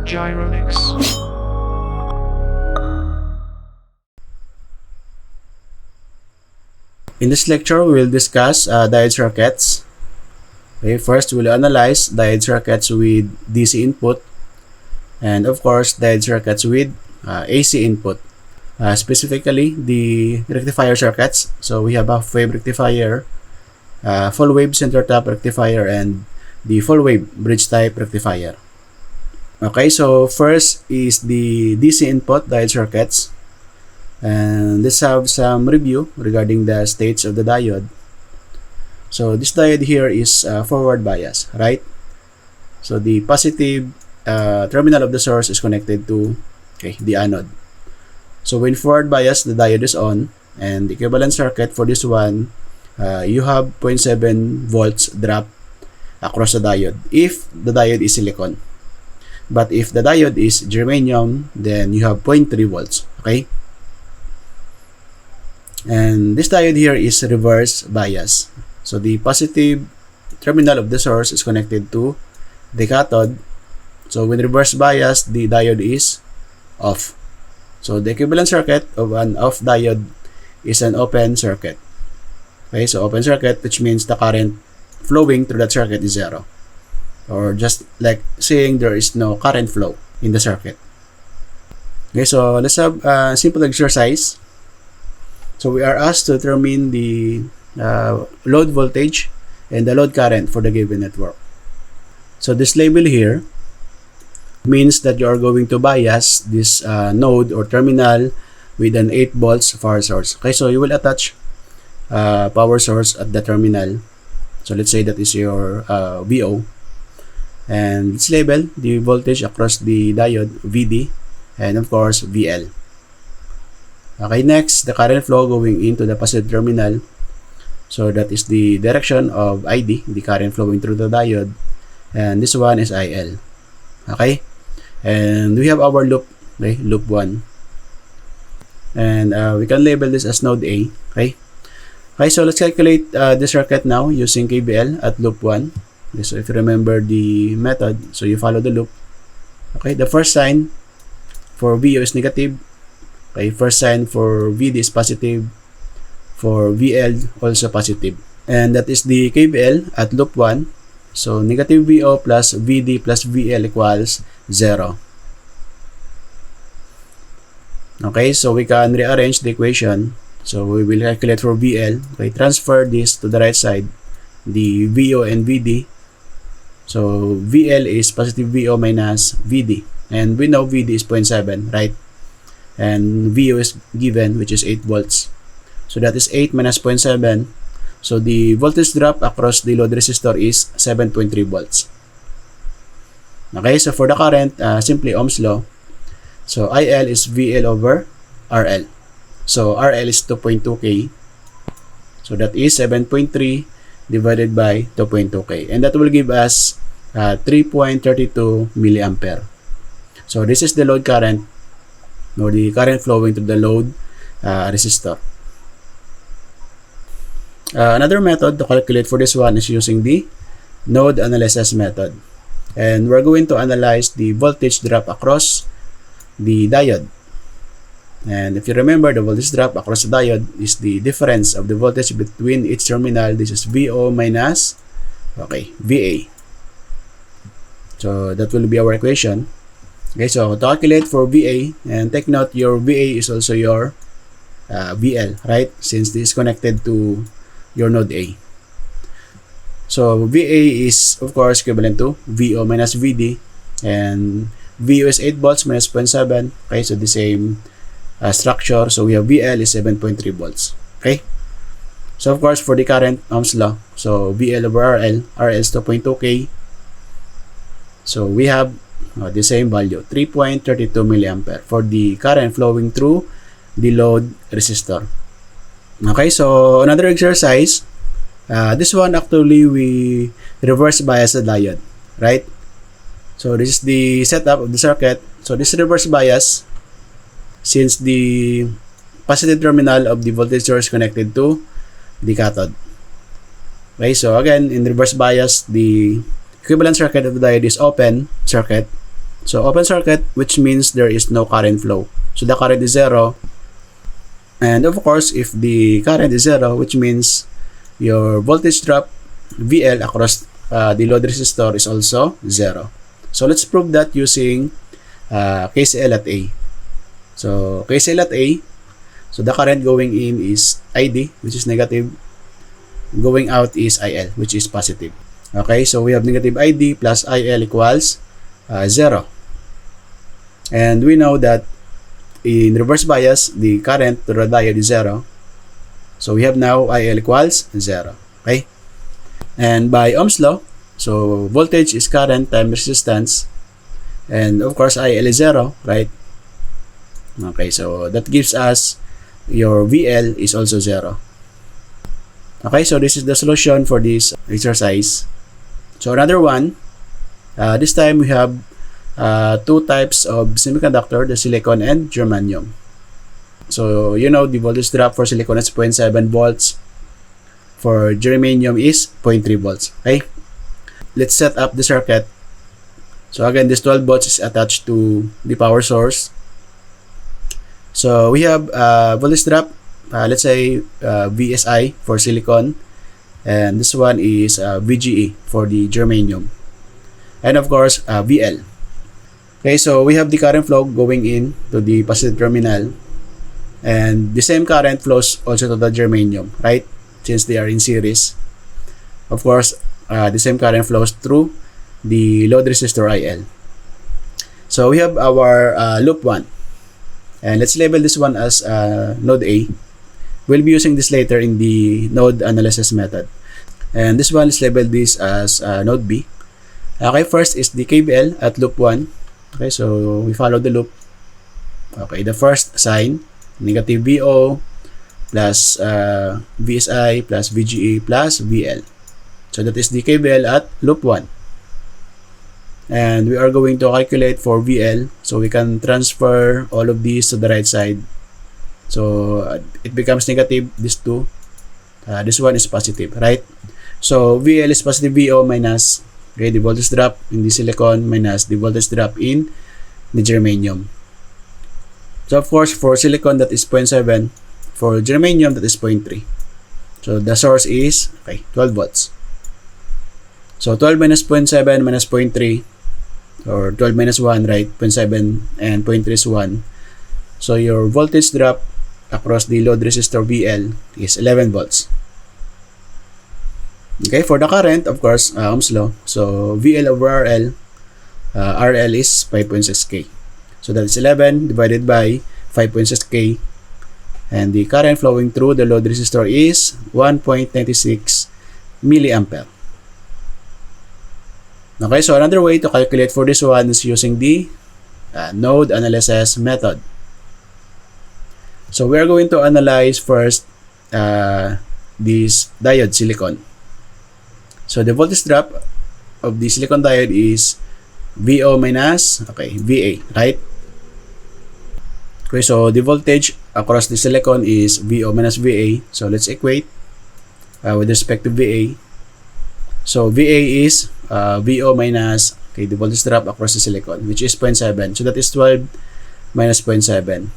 Gyronics. In this lecture, we will discuss diode circuits. Okay, first, we'll analyze diode circuits with DC input, and of course, diode circuits with AC input. Specifically, the rectifier circuits. So we have a half-wave rectifier, full-wave center-top rectifier, and the full-wave bridge-type rectifier. Okay, so first is the DC input diode circuits. And let's have some review regarding the states of the diode. So this diode here is forward bias, right? So the positive terminal of the source is connected to the anode. So when forward bias, the diode is on, and the equivalent circuit for this one, you have 0.7 volts drop across the diode if the diode is silicon. But if the diode is germanium, then you have 0.3 volts, okay? And this diode here is reverse bias. So the positive terminal of the source is connected to the cathode. So when reverse bias, the diode is off. So the equivalent circuit of an off diode is an open circuit. Okay, so open circuit, which means the current flowing through that circuit is zero. Or just like saying there is no current flow in the circuit. Okay, so let's have a simple exercise. So we are asked to determine the load voltage and the load current for the given network. So this label here means that you are going to bias this node or terminal with an 8 volts power source. Okay, so you will attach power source at the terminal. So let's say that is your VO. And let's label the voltage across the diode VD and of course VL. Okay, next, the current flow going into the positive terminal. So that is the direction of ID, the current flowing through the diode. And this one is IL. Okay? And we have our loop, okay, loop 1. And we can label this as node A. Okay? Okay, so let's calculate the circuit now using KVL at loop 1. Okay, so if you remember the method, so you follow the loop. Okay, the first sign for VO is negative. Okay, first sign for VD is positive, for VL also positive. And that is the KVL at loop 1. So negative VO plus VD plus VL equals 0. Okay, so we can rearrange the equation. So we will calculate for VL. Okay, transfer this to the right side, the VO and VD. So VL is positive VO minus VD. And we know VD is 0.7, right? And VO is given, which is 8 volts. So that is 8 minus 0.7. So the voltage drop across the load resistor is 7.3 volts. Okay, so for the current, simply Ohm's law. So IL is VL over RL. So RL is 2.2K. So that is 7.3 divided by 2.2K. And that will give us 3.32 milliampere. So this is the load current, or the current flowing to the load resistor. Another method to calculate for this one is using the node analysis method. And we're going to analyze the voltage drop across the diode. And if you remember, the voltage drop across the diode is the difference of the voltage between each terminal. This is VO minus, VA. So that will be our equation. Okay, so to calculate for VA, and take note, your VA is also your VL, right? Since this is connected to your node A. So VA is, of course, equivalent to VO minus VD. And VO is 8 volts minus 0.7. Okay, so the same structure. So we have VL is 7.3 volts. Okay? So, of course, for the current, Ohm's law. So VL over RL. RL is 2.2K. So we have the same value, 3.32 milliampere for the current flowing through the load resistor. Okay, so another exercise. This one actually we reverse bias the diode, right? So this is the setup of the circuit. So this reverse bias, since the positive terminal of the voltage source connected to the cathode. Okay, so again, in reverse bias, the equivalent circuit of the diode is open circuit. So open circuit, which means there is no current flow. So the current is 0. And of course, if the current is 0, which means your voltage drop VL across the load resistor is also 0. So let's prove that using KCL at A. So KCL at A, so the current going in is ID, which is negative. Going out is IL, which is positive. Okay, so we have negative ID plus IL equals 0. And we know that in reverse bias, the current to the diode is 0. So we have now IL equals 0. Okay? And by Ohm's law, so voltage is current times resistance. And of course, IL is 0, right? Okay, so that gives us your VL is also 0. Okay, so this is the solution for this exercise. So another one, this time we have two types of semiconductor, the silicon and germanium. So you know the voltage drop for silicon is 0.7 volts. For germanium is 0.3 volts. Okay, let's set up the circuit. So again, this 12 volts is attached to the power source. So we have voltage drop, let's say VSI for silicon, and this one is VGE for the germanium, and of course VL. Okay, so we have the current flow going in to the positive terminal, and the same current flows also to the germanium, right? Since they are in series. Of course, the same current flows through the load resistor IL. So we have our loop 1. And let's label this one as node A. We'll be using this later in the node analysis method. And this one is labeled this as node B. Okay, first is the KVL at loop 1. Okay, so we follow the loop. Okay, the first sign, negative VO plus VSI plus VGE plus VL. So that is the KVL at loop 1. And we are going to calculate for VL, so we can transfer all of these to the right side. So it becomes negative, this two. This one is positive, right? So VL is positive VO minus, okay, the voltage drop in the silicon minus the voltage drop in the germanium. So of course, for silicon that is 0.7, for germanium that is 0.3. So the source is, okay, 12 volts. So 12 minus 0.7 minus 0.3, or 12 minus 1, right? 0.7 and 0.3 is 1. So your voltage drop across the load resistor VL is 11 volts. Okay, for the current, of course, Ohm's law. So VL over RL, RL is 5.6K. So that is 11 divided by 5.6K. And the current flowing through the load resistor is 1.96 milliampere. Okay, so another way to calculate for this one is using the node analysis method. So we are going to analyze first this diode silicon. So the voltage drop of the silicon diode is VO minus, okay, VA, right? Okay, so the voltage across the silicon is VO minus VA. So let's equate with respect to VA. So VA is VO minus, okay, the voltage drop across the silicon, which is 0.7. So that is 12 minus 0.7.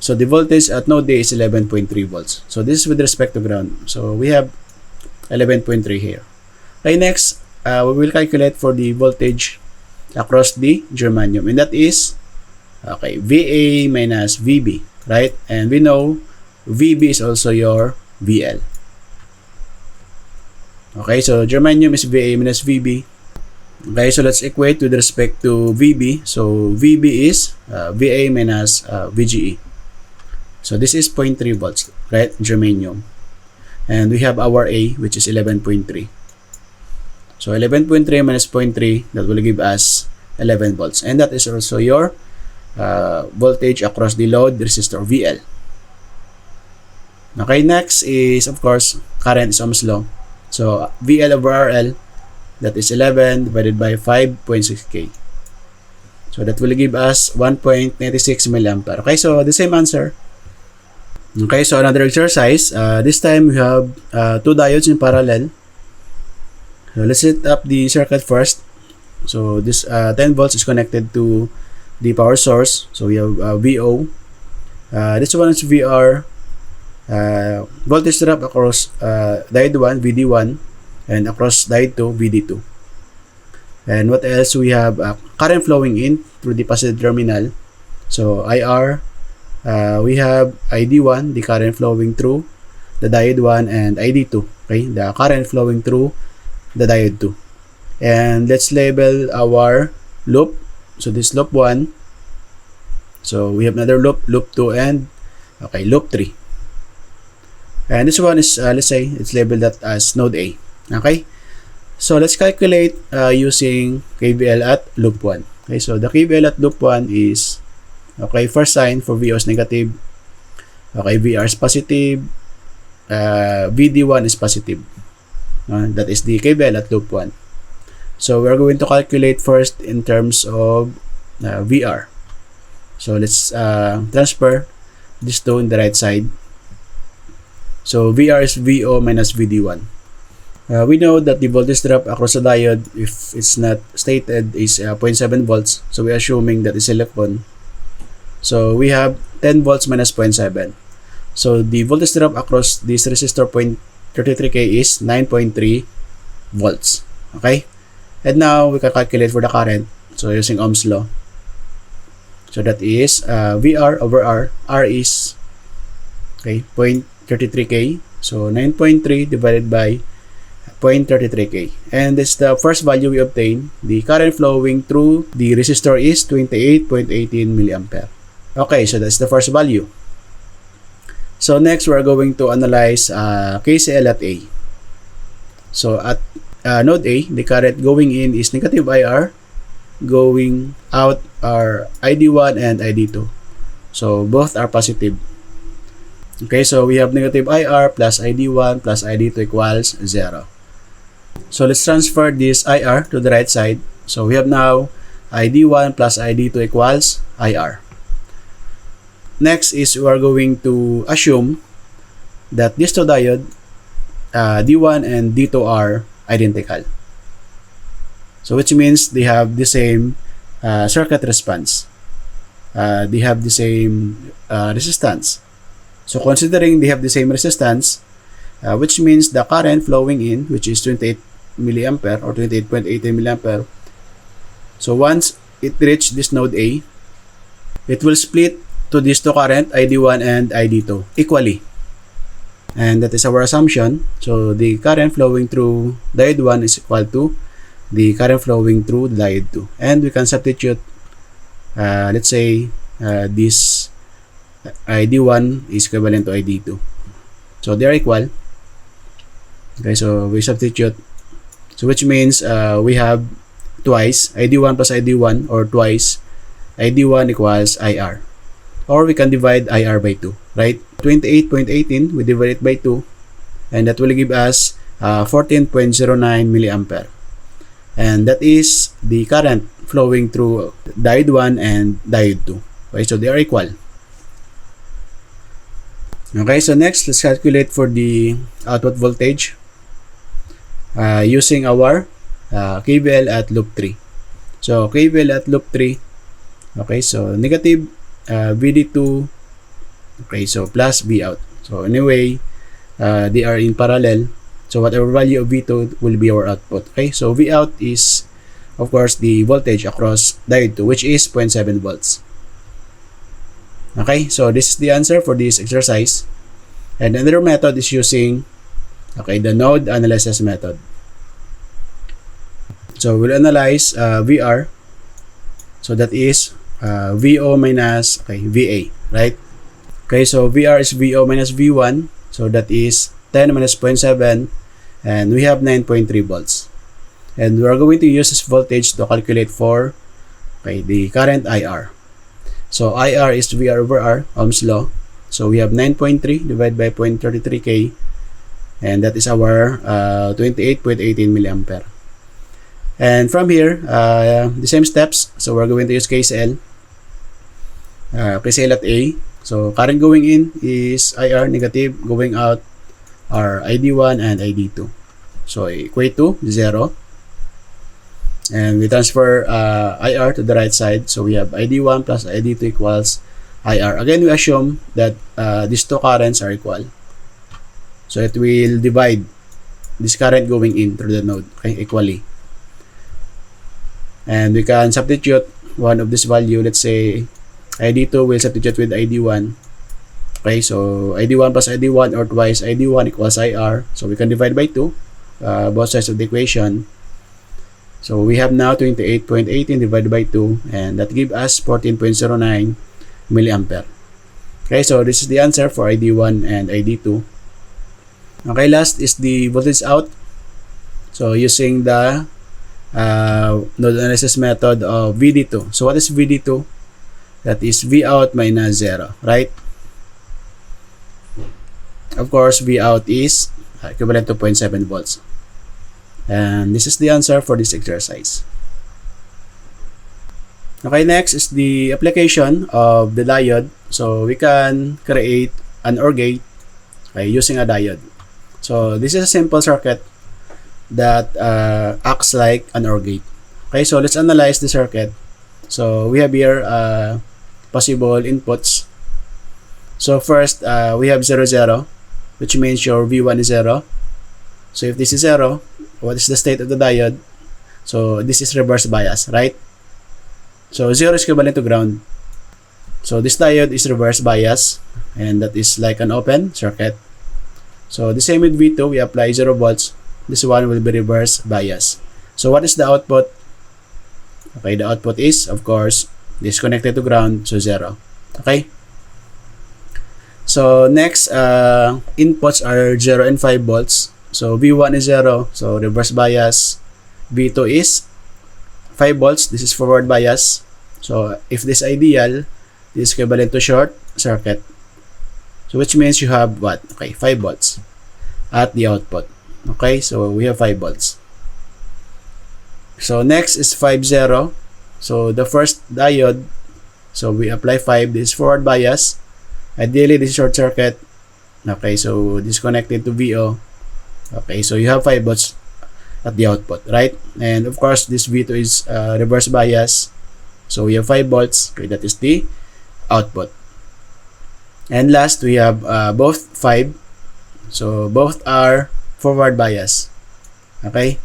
So the voltage at node A is 11.3 volts. So this is with respect to ground. So we have 11.3 here. Okay, next, we will calculate for the voltage across the germanium. And that is, okay, VA minus VB, right? And we know VB is also your VL. Okay, so germanium is VA minus VB. Okay, so let's equate with respect to VB. So VB is VA minus VGE. So this is 0.3 volts, right? Germanium. And we have our A, which is 11.3. So 11.3 minus 0.3, that will give us 11 volts. And that is also your voltage across the load resistor VL. Okay, next is, of course, current is Ohm's law. So VL over RL, that is 11 divided by 5.6K. So that will give us 1.96 milliampere. Okay, so the same answer. Okay, so another exercise. This time we have two diodes in parallel. So let's set up the circuit first. So this 10 volts is connected to the power source. So we have VO. This one is VR. Voltage drop across diode 1, VD1, and across diode 2, VD2. And what else? We have current flowing in through the positive terminal. So IR. We have ID1, the current flowing through the diode 1, and ID2, okay, the current flowing through the diode 2. And let's label our loop. So this loop 1. So we have another loop, loop 2, and okay, loop 3. And this one is, let's say, it's labeled that as node A. Okay, so let's calculate using KVL at loop 1. Okay, so the KVL at loop 1 is, okay, first sign for VO is negative. Okay, VR is positive. VD1 is positive. That is the KVL at loop 1. So we're going to calculate first in terms of VR. So let's transfer this to on the right side. So VR is VO minus VD1. We know that the voltage drop across the diode, if it's not stated, is 0.7 volts. So we're assuming that is silicon. So we have 10 volts minus 0.7. So the voltage drop across this resistor 0.33K is 9.3 volts. Okay? And now we can calculate for the current. So using Ohm's law. So that is VR over R. R is, okay, 0.33K. So 9.3 divided by 0.33K. And this is the first value we obtain. The current flowing through the resistor is 28.18 milliampere. Okay, so that's the first value. So next, we're going to analyze KCL at A. So at node A, the current going in is negative IR. Going out are ID1 and ID2. So both are positive. Okay, so we have negative IR plus ID1 plus ID2 equals 0. So let's transfer this IR to the right side. So we have now ID1 plus ID2 equals IR. Next is we are going to assume that these two diodes, D1 and D2, are identical. So which means they have the same circuit response. They have the same resistance. So considering they have the same resistance, which means the current flowing in, which is 28 milliampere or 28.18 milliampere. So once it reaches this node A, it will split to these two current, ID1 and ID2, equally. And that is our assumption. So the current flowing through diode 1 is equal to the current flowing through diode 2. And we can substitute, let's say, this ID1 is equivalent to ID2. So they are equal. Okay, so we substitute. So which means we have twice ID1 plus ID1, or twice ID1 equals IR. Or we can divide IR by 2, right? 28.18, we divide it by 2, and that will give us 14.09 milliampere. And that is the current flowing through diode 1 and diode 2. Okay, so they are equal. Okay, so next, let's calculate for the output voltage using our KVL at loop 3. So KVL at loop 3, okay, so negative VD2, okay, so plus V out. So anyway, they are in parallel. So whatever value of V2 will be our output. Okay, so V out is, of course, the voltage across diode 2, which is 0.7 volts. Okay, so this is the answer for this exercise. And another method is using, okay, the node analysis method. So we'll analyze VR. So that is VO minus, okay, VA, right? Okay, so VR is VO minus V1. So that is 10 minus 0.7, and we have 9.3 volts. And we are going to use this voltage to calculate for, okay, the current IR. So IR is VR over R, Ohm's law. So we have 9.3 divided by 0.33K, and that is our 28.18 milliampere. And from here, the same steps. So we're going to use KCL. KCL at A. So current going in is IR, negative. Going out are ID1 and ID2. So equate to 0. And we transfer IR to the right side. So we have ID1 plus ID2 equals IR. Again, we assume that these two currents are equal. So it will divide this current going in through the node, okay, equally. And we can substitute one of this value. Let's say ID2 will substitute with ID1. Okay, so ID1 plus ID1 or twice ID1 equals IR. So we can divide by 2, both sides of the equation. So we have now 28.18 divided by 2, and that gives us 14.09 milliampere. Okay, so this is the answer for ID1 and ID2. Okay, last is the voltage out. So using the node analysis method of VD2. So what is VD2? That is V out minus 0, right? Of course, V out is equivalent to 0.7 volts. And this is the answer for this exercise. Okay, next is the application of the diode. So we can create an OR gate using a diode. So this is a simple circuit that acts like an OR gate. Okay, so let's analyze the circuit. So we have here possible inputs. So first, we have 0, 0, which means your V1 is 0. So if this is 0, what is the state of the diode? So this is reverse bias, right? So 0 is equivalent to ground. So this diode is reverse bias, and that is like an open circuit. So the same with V2, we apply 0 volts. This one will be reverse bias. So what is the output? Okay, the output is, of course, this connected to ground, so 0. Okay? So next, inputs are 0 and 5 volts. So V1 is 0, so reverse bias. V2 is 5 volts, this is forward bias. So if this is ideal, this is equivalent to short circuit. So which means you have what? Okay, 5 volts at the output. Okay, so we have 5 volts. So next is 5, 0. So the first diode, so we apply 5, this is forward bias. Ideally, this is short circuit. Okay, so this is connected to VO. Okay, so you have 5 volts at the output, right? And of course, this V2 is reverse bias. So we have 5 volts. Okay, that is the output. And last, we have both 5. So both are forward bias. Okay?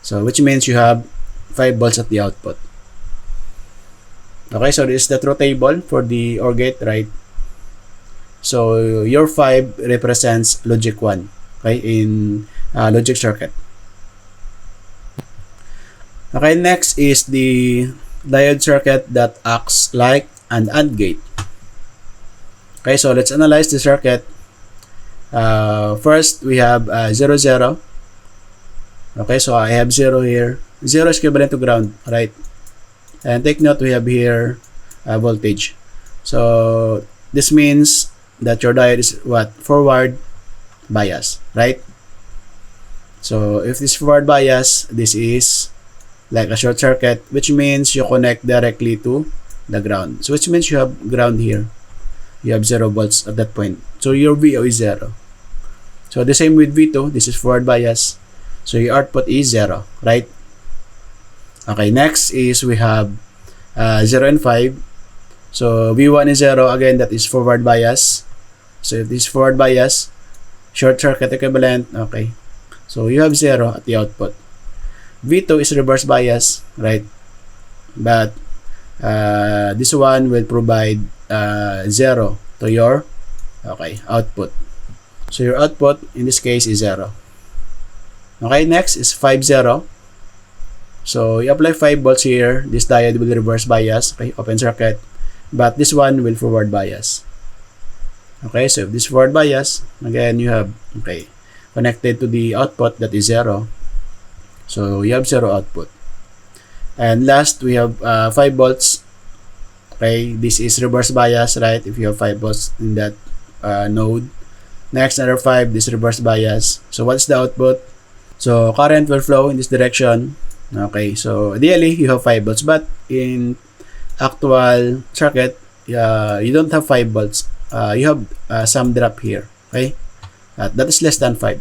So which means you have 5 volts at the output. Okay, so this is the truth table for the OR gate, right? So your 5 represents logic 1, okay, in logic circuit. Okay, next is the diode circuit that acts like an AND gate. Okay, so let's analyze the circuit. First, we have 0, 0. Okay, so I have 0 here. 0 is equivalent to ground, right? And take note, we have here voltage. So this means that your diode is what? Forward bias, right? So if this forward bias, this is like a short circuit, which means you connect directly to the ground. So which means you have ground here. You have 0 volts at that point. So your VO is 0. So the same with V2, this is forward bias. So your output is 0, right? Okay, next is we have 0 and 5. So V1 is 0, again, that is forward bias. So if this is forward bias, short circuit equivalent, okay. So you have 0 at the output. V2 is reverse bias, right? But this one will provide 0 to your output. So your output in this case is 0. Okay, next is 5, 0. So you apply 5 volts here. This diode will reverse bias, okay, open circuit. But this one will forward bias. Okay, so if this forward bias, again you have connected to the output that is 0. So you have 0 output. And last, we have 5 volts. Okay, this is reverse bias, right? If you have 5 volts in that node. Next, another 5, this reverse bias. So what's the output? So current will flow in this direction. Okay, so ideally you have 5 volts, but in actual circuit, you don't have 5 volts. You have some drop here. Okay, that is less than 5.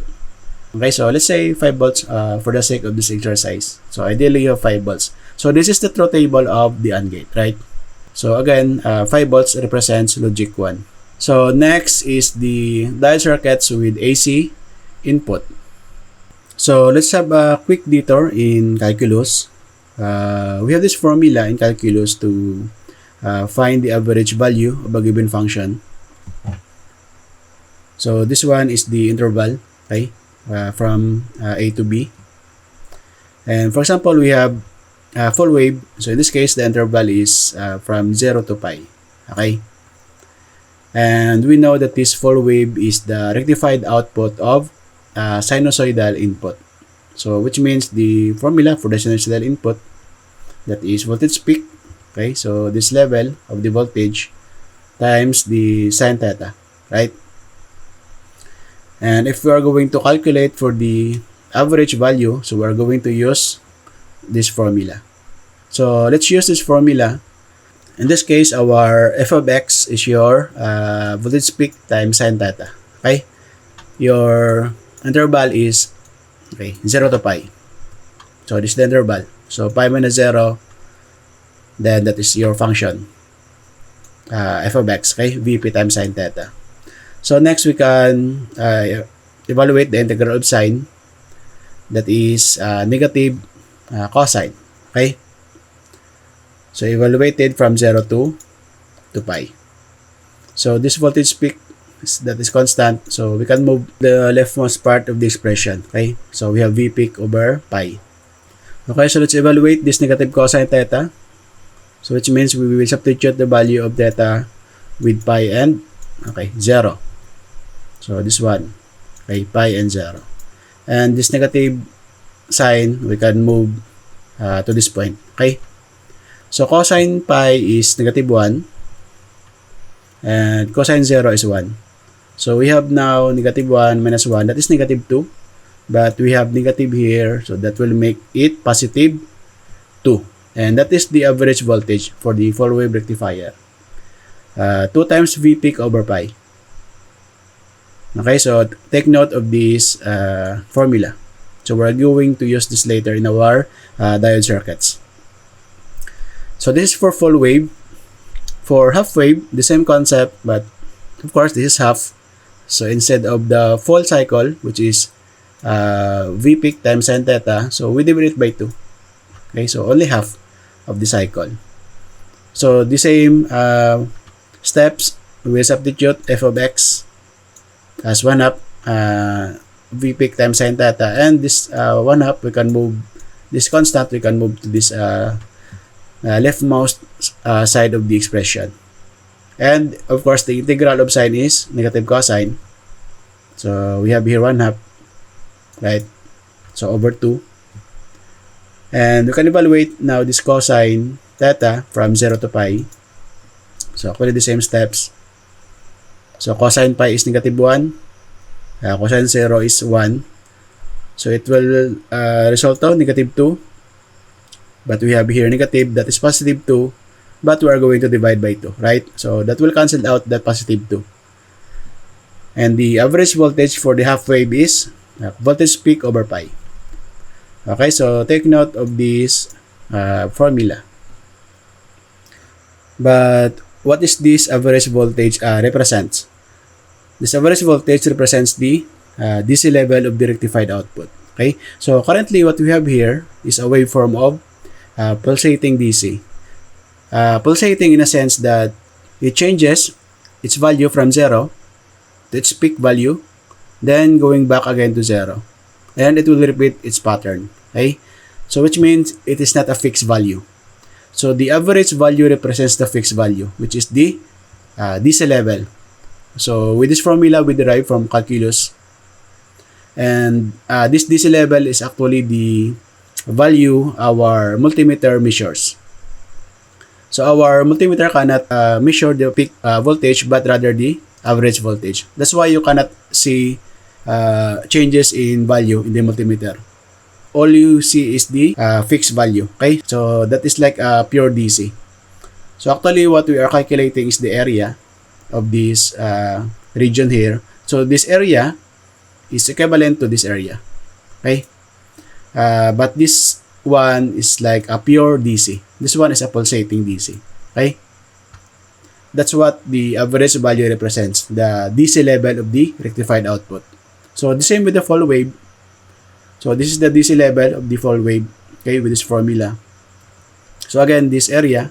Okay, so let's say 5 volts for the sake of this exercise. So ideally you have 5 volts. So this is the truth table of the AND gate, right? So again, 5 volts represents logic 1. So next is the diode circuits with AC input. So let's have a quick detour in calculus. We have this formula in calculus to find the average value of a given function. So this one is the interval, okay, from A to B. And for example, we have full wave. So in this case, the interval is from 0 to pi, okay? And we know that this full wave is the rectified output of sinusoidal input. So which means the formula for the sinusoidal input, that is voltage peak, okay? So this level of the voltage times the sin theta, right? And if we are going to calculate for the average value, so we are going to use this formula. So let's use this formula. In this case, our f of x is your voltage peak times sin theta, okay? Your interval is, okay, 0 to pi. So this is the interval. So pi minus 0, then that is your function, f of x, okay? Vp times sin theta. So next we can evaluate the integral of sine, that is negative cosine, okay? So evaluated from 0 to pi. So this voltage peak that is constant, so we can move the leftmost part of the expression, okay? So we have V peak over pi. Okay, so let's evaluate this negative cosine theta. So which means we will substitute the value of theta with pi and, okay, 0. So this one, okay, pi and 0. And this negative sign, we can move to this point, okay? So cosine pi is negative 1 and cosine 0 is 1. So we have now negative 1 minus 1, that is negative 2. But we have negative here, so that will make it positive 2. And that is the average voltage for the full wave rectifier. 2 times V peak over pi. Okay, so take note of this formula. So we're going to use this later in our diode circuits. So this is for full wave. For half wave, the same concept, but of course this is half. So instead of the full cycle, which is V peak times sin theta, so we divide it by 2. Okay, so only half of the cycle. So the same steps, we will substitute f of x as 1 half V peak times sin theta, and this 1 half, we can move this constant, we can move to this leftmost side of the expression. And of course the integral of sine is negative cosine, so we have here 1 half, right? So over 2, and we can evaluate now this cosine theta from 0 to pi. So actually the same steps. So cosine pi is negative 1, cosine 0 is 1, so it will result to negative 2. But we have here negative, that is positive 2, but we are going to divide by 2, right? So that will cancel out that positive 2. And the average voltage for the half wave is voltage peak over pi. Okay, so take note of this formula. But what is this average voltage represents? This average voltage represents the DC level of the rectified output. Okay, so currently what we have here is a waveform of pulsating DC. Pulsating in a sense that it changes its value from 0 to its peak value, then going back again to 0, and it will repeat its pattern. Okay, so which means it is not a fixed value. So the average value represents the fixed value, which is the DC level. So with this formula we derive from calculus, and this DC level is actually the value our multimeter measures. So our multimeter cannot measure the peak voltage, but rather the average voltage. That's why you cannot see changes in value in the multimeter. All you see is the fixed value. Okay, so that is like pure DC. So actually what we are calculating is the area of this region here. So this area is equivalent to this area. Okay? But this one is like a pure DC. This one is a pulsating DC. Okay? That's what the average value represents, the DC level of the rectified output. So the same with the full wave. So this is the DC level of the full wave, okay, with this formula. So again, this area,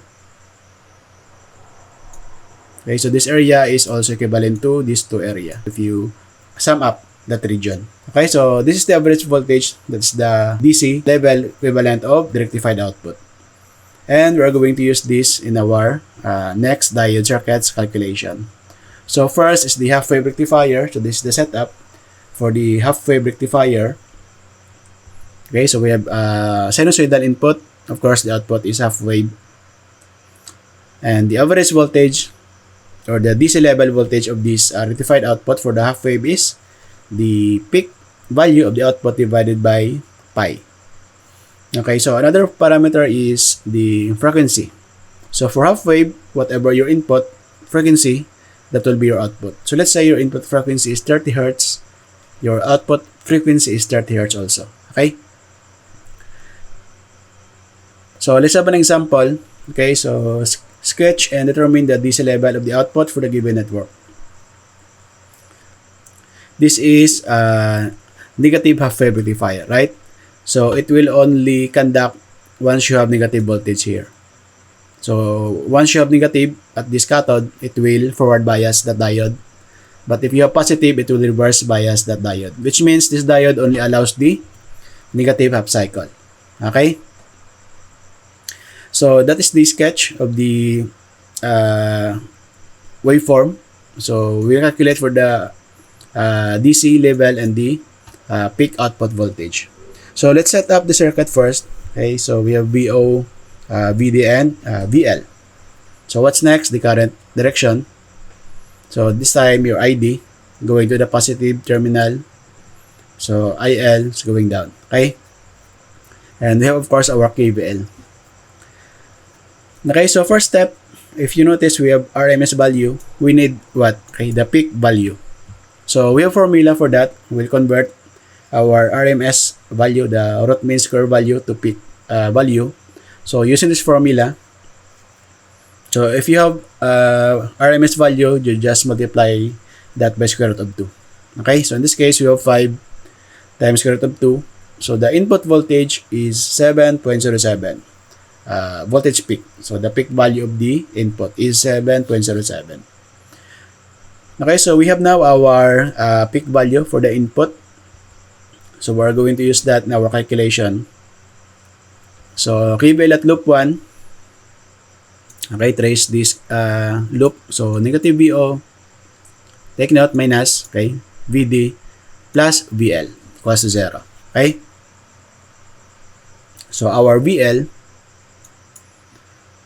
okay, so this area is also equivalent to these two area if you sum up that region. Okay, so this is the average voltage. That's the DC level equivalent of the rectified output. And we're going to use this in our next diode circuits calculation. So first is the half-wave rectifier. So this is the setup for the half-wave rectifier. Okay, so we have sinusoidal input. Of course, the output is half-wave. And the average voltage or the DC level voltage of this rectified output for the half-wave is the peak value of the output divided by pi. Okay, so another parameter is the frequency. So for half wave, whatever your input frequency, that will be your output. So let's say your input frequency is 30 Hz, your output frequency is 30 Hz also. Okay? So let's have an example. Okay, so sketch and determine the DC level of the output for the given network. This is a negative half-wave rectifier, right? So it will only conduct once you have negative voltage here. So once you have negative at this cathode, it will forward bias that diode. But if you have positive, it will reverse bias that diode. Which means this diode only allows the negative half cycle. Okay? So that is the sketch of the waveform. So we calculate for the DC level and the peak output voltage. So let's set up the circuit first. Okay, so we have VO, VD, and VL. So what's next? The current direction. So this time your ID going to the positive terminal. So IL is going down. Okay, and we have of course our KVL. Okay, so first step, if you notice we have RMS value, we need what? Okay, the peak value. So we have formula for that. We'll convert our RMS value, the root mean square value, to peak value. So using this formula, so if you have RMS value, you just multiply that by square root of 2. Okay, so in this case, we have 5 times square root of 2. So the input voltage is 7.07 voltage peak. So the peak value of the input is 7.07. Okay, so we have now our peak value for the input. So we're going to use that in our calculation. So KVL at loop 1. Okay, trace this loop. So negative VO, take note, minus, okay, VD plus VL equals to 0. Okay? So our VL,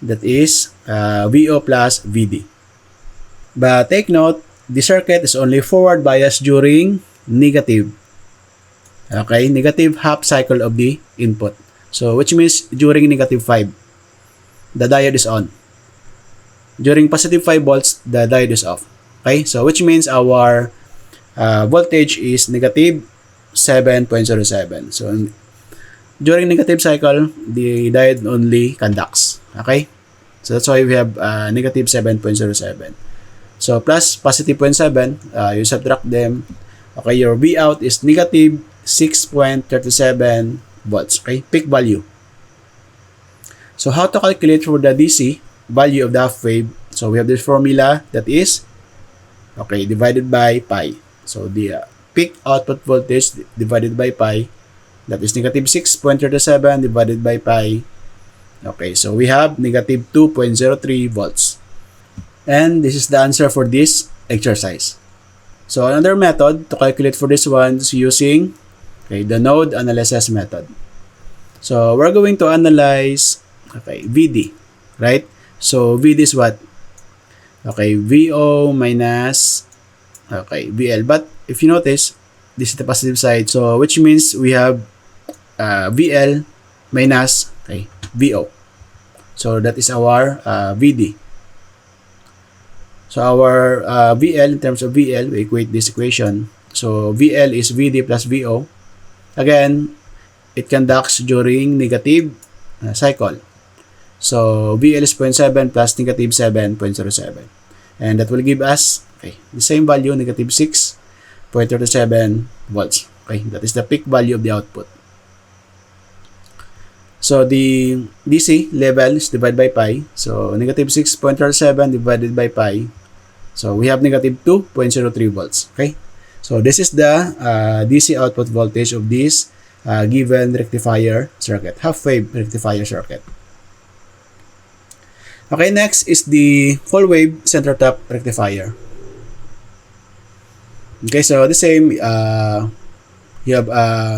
that is VO plus VD. But take note, the circuit is only forward bias during negative. Okay, negative half cycle of the input. So which means during negative 5, the diode is on. During positive 5 volts, the diode is off. Okay, so which means our voltage is negative 7.07. So during negative cycle, the diode only conducts. Okay, so that's why we have negative 7.07. So plus positive 0.7, you subtract them. Okay, your V out is negative 6.37 volts. Okay, peak value. So how to calculate for the DC value of the half wave? So we have this formula that is, okay, divided by pi. So the peak output voltage divided by pi, that is negative 6.37 divided by pi. Okay, so we have negative 2.03 volts. And this is the answer for this exercise. So another method to calculate for this one is using, okay, the node analysis method. So we're going to analyze, okay, VD, right? So VD is what? Okay, VO minus, okay, VL. But if you notice, this is the positive side. So which means we have VL minus, okay, VO. So that is our VD. So our VL, in terms of VL, we equate this equation. So VL is VD plus VO. Again, it conducts during negative cycle. So VL is 0.7 plus negative 7.07. And that will give us the same value, negative 6.37 volts. Okay, that is the peak value of the output. So the DC level is divided by pi. So negative 6.37 divided by pi. So we have negative 2.03 volts. Okay, so this is the DC output voltage of this given rectifier circuit, half-wave rectifier circuit. Okay, next is the full-wave center-tap rectifier. Okay, so the same, you have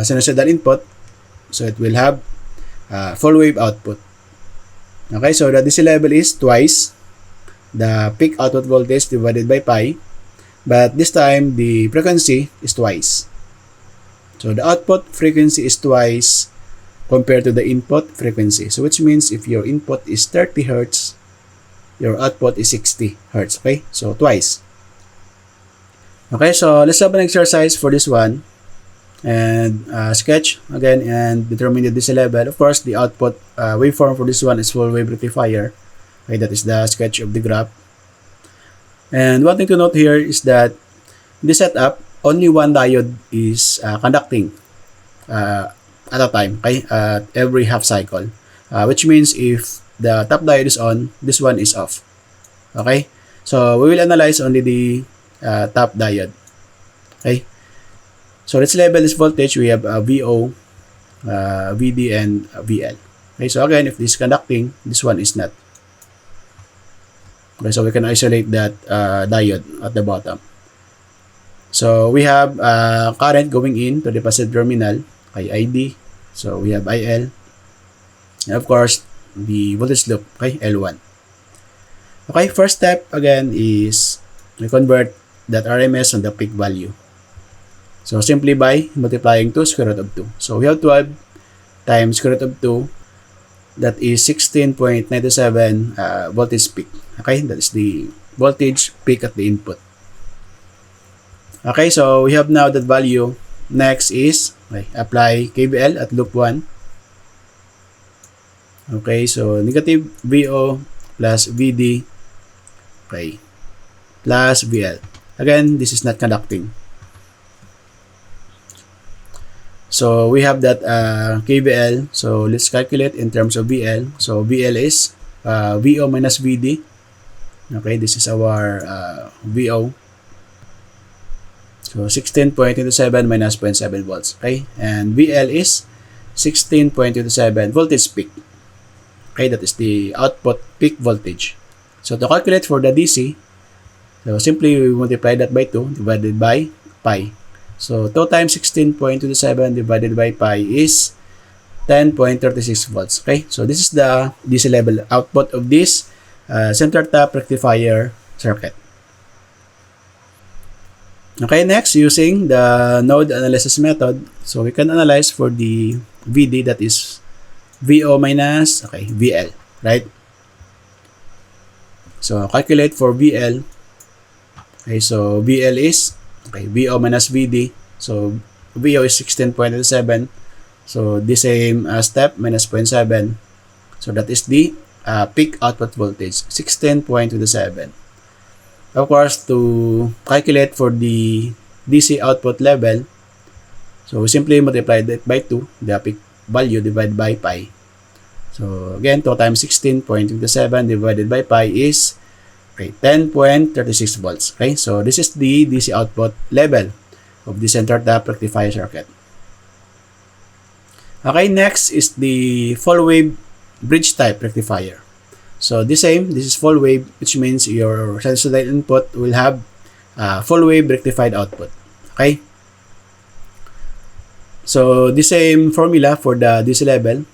sinusoidal input, so it will have full-wave output. Okay, so the DC level is twice the peak output voltage divided by pi, but this time the frequency is twice. So the output frequency is twice compared to the input frequency. So which means if your input is 30 Hz, your output is 60 Hz. Okay, so twice. Okay, so let's have an exercise for this one and sketch again and determine the DC level. Of course, the output waveform for this one is full wave rectifier. Okay, that is the sketch of the graph. And one thing to note here is that in this setup, only one diode is conducting at a time, okay, every half cycle, which means if the top diode is on, this one is off. Okay, so we will analyze only the top diode. Okay, so let's label this voltage. We have VO, VD, and VL. Okay, so again, if this is conducting, this one is not. Okay, so we can isolate that diode at the bottom. So we have current going in to the positive terminal, okay, ID. So we have IL, and of course the voltage loop, okay, L1. Okay, first step again is we convert that RMS on the peak value. So simply by multiplying to square root of 2. So we have 12 times square root of 2, that is 16.97 voltage peak. Okay, that is the voltage peak at the input. Okay, so we have now that value. Next is apply KVL at loop 1. Okay, so negative VO plus VD, okay, plus VL. Again, this is not conducting. So we have that KVL. So let's calculate in terms of VL. So VL is VO minus VD. Okay, this is our VO. So 16.27 minus 0.7 volts. Okay, and VL is 16.27 voltage peak. Okay, that is the output peak voltage. So to calculate for the DC, so simply we multiply that by 2 divided by pi. So 2 times 16.27 divided by pi is 10.36 volts. Okay, so this is the DC level output of this center tap rectifier circuit. Okay, next, using the node analysis method, so we can analyze for the VD, that is VO minus VL, right? So calculate for VL. Okay, so VL is VO minus VD. So VO is 16.7. So the same step, minus 0.7. So that is the peak output voltage, 16.27. Of course, to calculate for the DC output level, so we simply multiply that by 2, the peak value divided by pi. So again, 2 times 16.27 divided by pi is 10.36 volts. Okay, so this is the DC output level of the center tap rectifier circuit. Okay, next is the full wave bridge type rectifier. So the same, this is full wave, which means your sinusoidal input will have full wave rectified output. Okay, so the same formula for the DC level.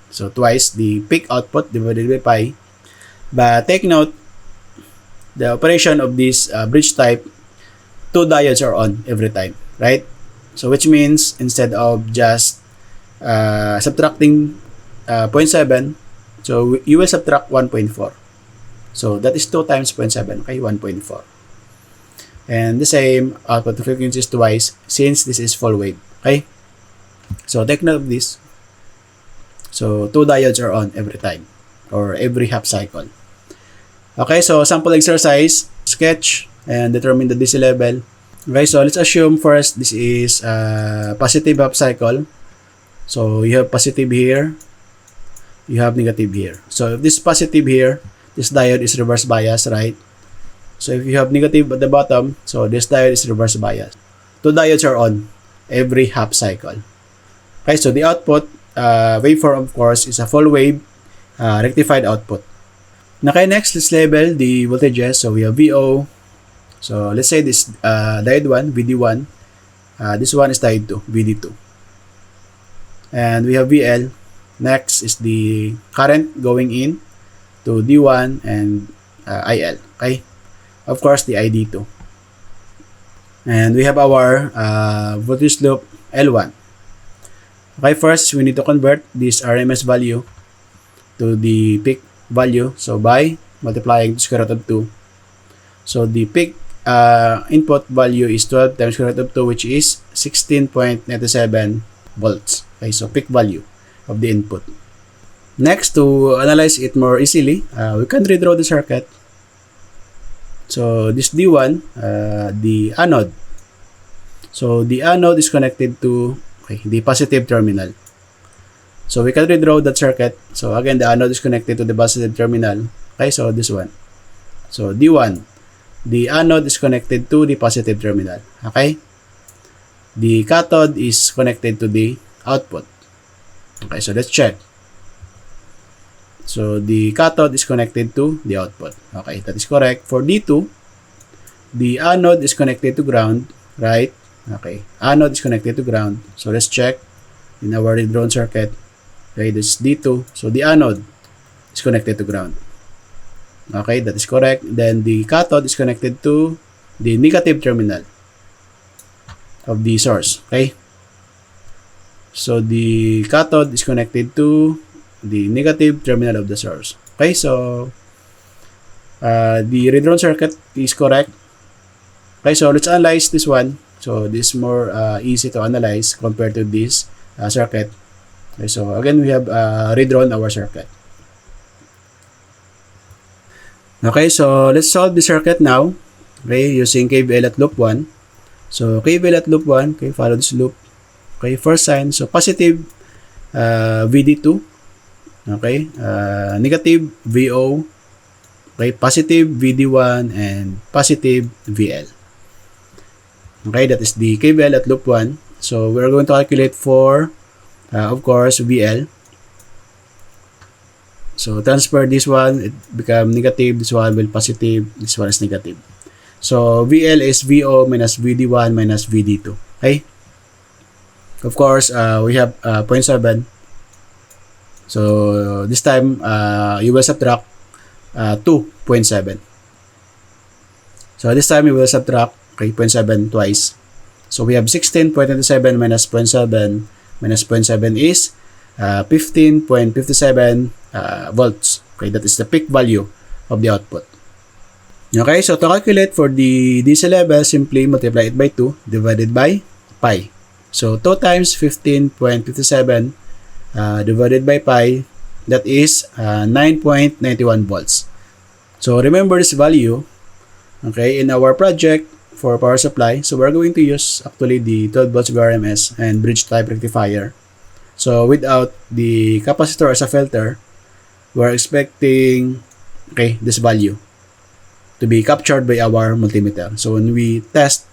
So twice the peak output divided by pi. But take note, the operation of this bridge type, 2 diodes are on every time, right? So which means instead of just subtracting 0.7, so you will subtract 1.4. So that is 2 times 0.7, okay, 1.4. and the same output frequencies twice since this is full wave. Okay? So take note of this. So 2 diodes are on every time or every half cycle. Okay, so sample exercise, sketch, and determine the DC level. Okay, so let's assume first this is positive half cycle. So you have positive here, you have negative here. So if this is positive here, this diode is reverse bias, right? So if you have negative at the bottom, so this diode is reverse bias. 2 diodes are on every half cycle. Okay, so the output waveform, of course, is a full wave rectified output. Okay, next, let's label the voltages. So we have VO. So let's say this diode 1, VD1. This one is diode 2, VD2. And we have VL. Next is the current going in to D1 and IL. Okay, of course, the ID2. And we have our voltage loop L1. Okay, first, we need to convert this RMS value to the peak value. So by multiplying the square root of 2. So the peak input value is 12 times square root of 2, which is 16.97 volts. Okay, so peak value of the input. Next, to analyze it more easily, we can redraw the circuit. So this D1, the anode. So the anode is connected to the positive terminal. So we can redraw that circuit. So again, the anode is connected to the positive terminal. Okay, so this one. So D1, the anode is connected to the positive terminal. Okay, the cathode is connected to the output. Okay, so let's check. So the cathode is connected to the output. Okay, that is correct. For D2, the anode is connected to ground, right? Okay, anode is connected to ground. So let's check in our redrawn circuit. Okay, this is D2. So the anode is connected to ground. Okay, that is correct. Then the cathode is connected to the negative terminal of the source. Okay, so the cathode is connected to the negative terminal of the source. Okay, so the redrawn circuit is correct. Okay, so let's analyze this one. So this is more easy to analyze compared to this circuit. Okay, so again, we have redrawn our circuit. Okay, so let's solve the circuit now. Okay, using KVL at loop 1. So KVL at loop 1, okay, follow this loop. Okay, first sign, so positive VD2. Okay, negative VO. Okay, positive VD1 and positive VL. Okay, that is the KVL at loop 1. So we're going to calculate for, of course, VL. So transfer this one, it become negative, this one will positive, this one is negative. So VL is VO minus VD1 minus VD2. Okay? Of course, we have 0.7. So this time, you will subtract 2.7. So this time, you will subtract 0.7 twice. So we have 16.27 minus 0.7 minus 0.7 is 15.57 volts. Okay, that is the peak value of the output. Okay, so to calculate for the DC level, simply multiply it by 2 divided by pi. So 2 times 15.57 divided by pi, that is 9.91 volts. So remember this value, okay, in our project for power supply. So we're going to use actually the 12 volts VRMS and bridge type rectifier. So without the capacitor as a filter, we're expecting, okay, this value to be captured by our multimeter. So when we test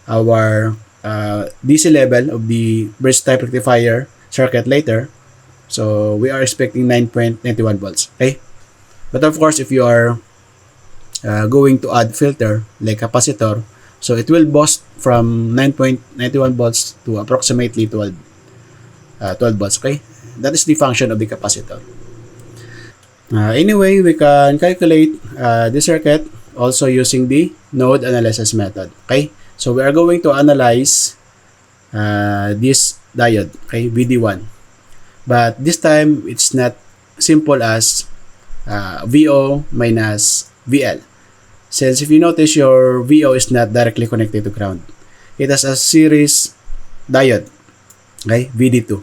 our DC level of the bridge type rectifier circuit later, so we are expecting 9.91 volts. Okay, but of course, if you are going to add filter like capacitor, so it will boost from 9.91 volts to approximately 12 volts. Okay, that is the function of the capacitor. Anyway, we can calculate the circuit also using the node analysis method. Okay, so we are going to analyze this diode, okay, VD1, but this time it's not simple as VO minus VL. Since if you notice, your VO is not directly connected to ground. It has a series diode, okay, VD2.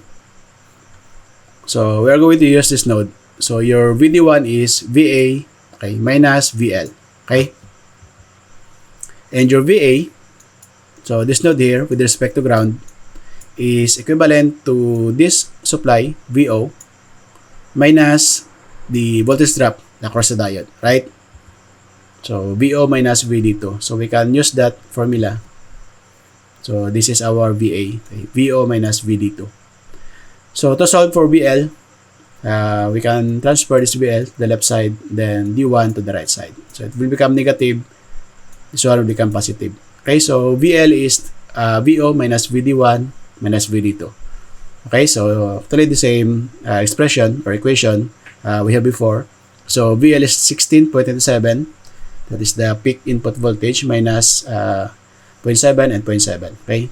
So we are going to use this node. So your VD1 is VA, okay, minus VL, okay? And your VA, so this node here with respect to ground, is equivalent to this supply, VO, minus the voltage drop across the diode, right? So VO minus VD2. So we can use that formula. So this is our VA, okay? VO minus VD2. So to solve for VL, we can transfer this VL to the left side, then D1 to the right side. So it will become negative. This one will become positive. Okay, so VL is VO minus VD1 minus VD2. Okay, so actually the same expression or equation we have before. So VL is 16.27. That is the peak input voltage minus 0.7 and 0.7. Okay,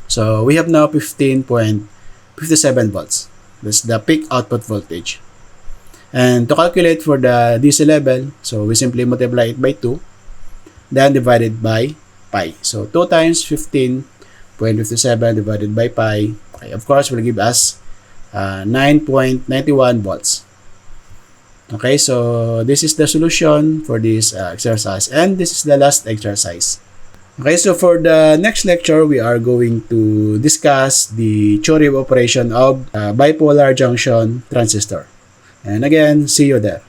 so we have now 15.57 volts. That's the peak output voltage. And to calculate for the DC level, so we simply multiply it by 2, then divided by pi. So 2 times 15.57 divided by pi, okay, of course, will give us 9.91 volts. Okay, so this is the solution for this exercise, and this is the last exercise. Okay, so for the next lecture, we are going to discuss the theory of operation of bipolar junction transistor. And again, see you there.